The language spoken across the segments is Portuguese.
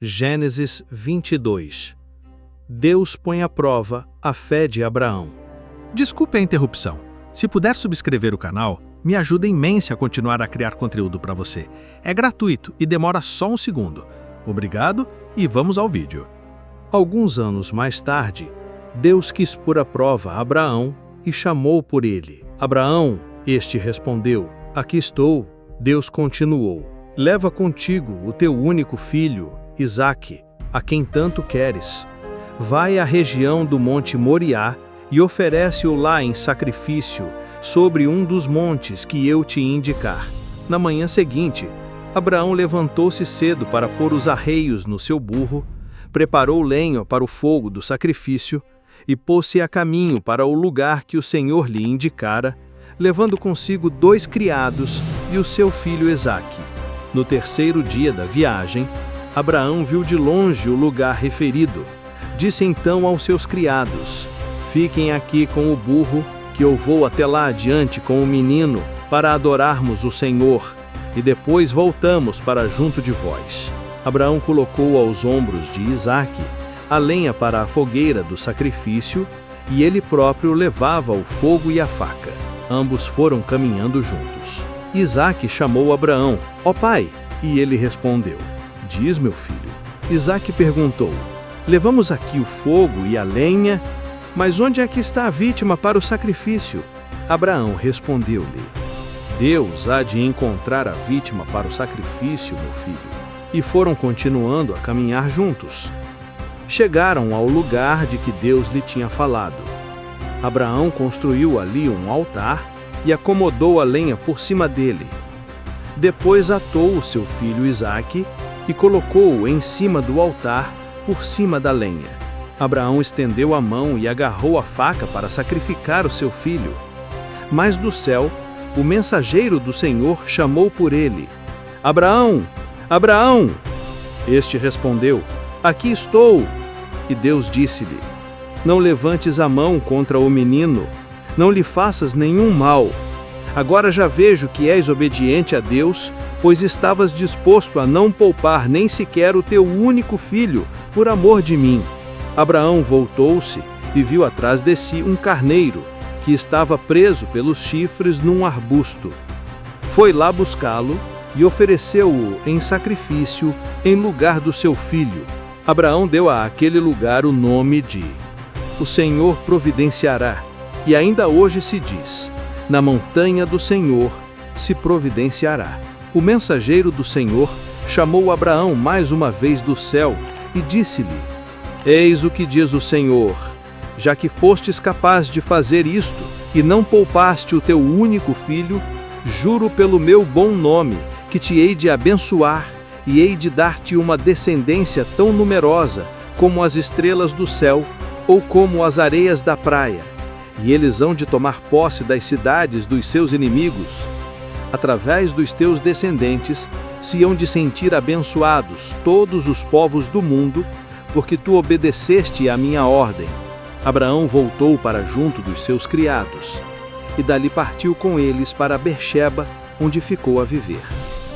Gênesis 22. Deus põe à prova a fé de Abraão. Desculpe a interrupção. Se puder subscrever o canal, me ajuda imenso a continuar a criar conteúdo para você. É gratuito e demora só um segundo. Obrigado e vamos ao vídeo. Alguns anos mais tarde, Deus quis pôr à prova Abraão e chamou por ele. Abraão, este respondeu, aqui estou. Deus continuou, leva contigo o teu único filho, Isaque, a quem tanto queres. Vai à região do monte Moriá e oferece-o lá em sacrifício sobre um dos montes que eu te indicar. Na manhã seguinte, Abraão levantou-se cedo para pôr os arreios no seu burro, preparou lenha para o fogo do sacrifício e pôs-se a caminho para o lugar que o Senhor lhe indicara, levando consigo 2 criados e o seu filho Isaque. No terceiro dia da viagem, Abraão viu de longe o lugar referido. Disse então aos seus criados: fiquem aqui com o burro, que eu vou até lá adiante com o menino, para adorarmos o Senhor, e depois voltamos para junto de vós. Abraão colocou aos ombros de Isaque a lenha para a fogueira do sacrifício, e ele próprio levava o fogo e a faca. Ambos foram caminhando juntos. Isaque chamou Abraão: ó pai, e ele respondeu: diz, meu filho. Isaque perguntou: levamos aqui o fogo e a lenha, mas onde é que está a vítima para o sacrifício? Abraão respondeu-lhe: Deus há de encontrar a vítima para o sacrifício, meu filho. E foram continuando a caminhar juntos. Chegaram ao lugar de que Deus lhe tinha falado. Abraão construiu ali um altar e acomodou a lenha por cima dele. Depois atou o seu filho Isaque e colocou-o em cima do altar, por cima da lenha. Abraão estendeu a mão e agarrou a faca para sacrificar o seu filho. Mas do céu, o mensageiro do Senhor chamou por ele: Abraão! Abraão! Este respondeu: aqui estou. E Deus disse-lhe: não levantes a mão contra o menino, não lhe faças nenhum mal. Agora já vejo que és obediente a Deus, pois estavas disposto a não poupar nem sequer o teu único filho, por amor de mim. Abraão voltou-se e viu atrás de si um carneiro, que estava preso pelos chifres num arbusto. Foi lá buscá-lo e ofereceu-o em sacrifício em lugar do seu filho. Abraão deu a aquele lugar o nome de O Senhor Providenciará, e ainda hoje se diz: na montanha do Senhor se providenciará. O mensageiro do Senhor chamou Abraão mais uma vez do céu e disse-lhe: eis o que diz o Senhor, já que fostes capaz de fazer isto e não poupaste o teu único filho, juro pelo meu bom nome que te hei de abençoar e hei de dar-te uma descendência tão numerosa como as estrelas do céu ou como as areias da praia, e eles hão de tomar posse das cidades dos seus inimigos. Através dos teus descendentes se hão de sentir abençoados todos os povos do mundo, porque tu obedeceste à minha ordem. Abraão voltou para junto dos seus criados, e dali partiu com eles para Beersheba, onde ficou a viver.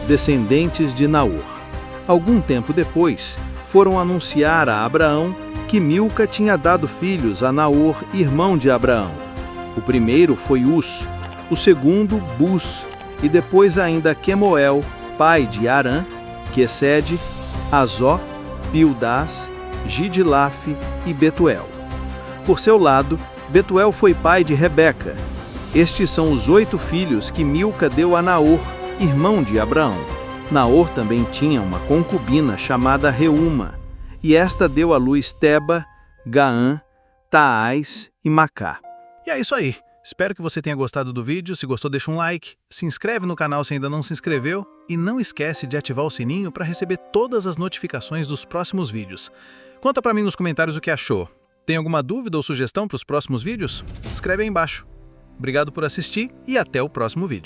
Descendentes de Naor. Algum tempo depois, foram anunciar a Abraão que Milca tinha dado filhos a Naor, irmão de Abraão. O primeiro foi Uz, o segundo Buz, e depois ainda Quemuel, pai de Arã, Quesede, Azó, Pildás, Gidlaf e Betuel. Por seu lado, Betuel foi pai de Rebeca. Estes são os 8 filhos que Milca deu a Naor, irmão de Abraão. Naor também tinha uma concubina chamada Reúma, e esta deu à luz Teba, Gaã, Taás e Macá. E é isso aí. Espero que você tenha gostado do vídeo. Se gostou, deixa um like, se inscreve no canal se ainda não se inscreveu e não esquece de ativar o sininho para receber todas as notificações dos próximos vídeos. Conta para mim nos comentários o que achou. Tem alguma dúvida ou sugestão para os próximos vídeos? Escreve aí embaixo. Obrigado por assistir e até o próximo vídeo.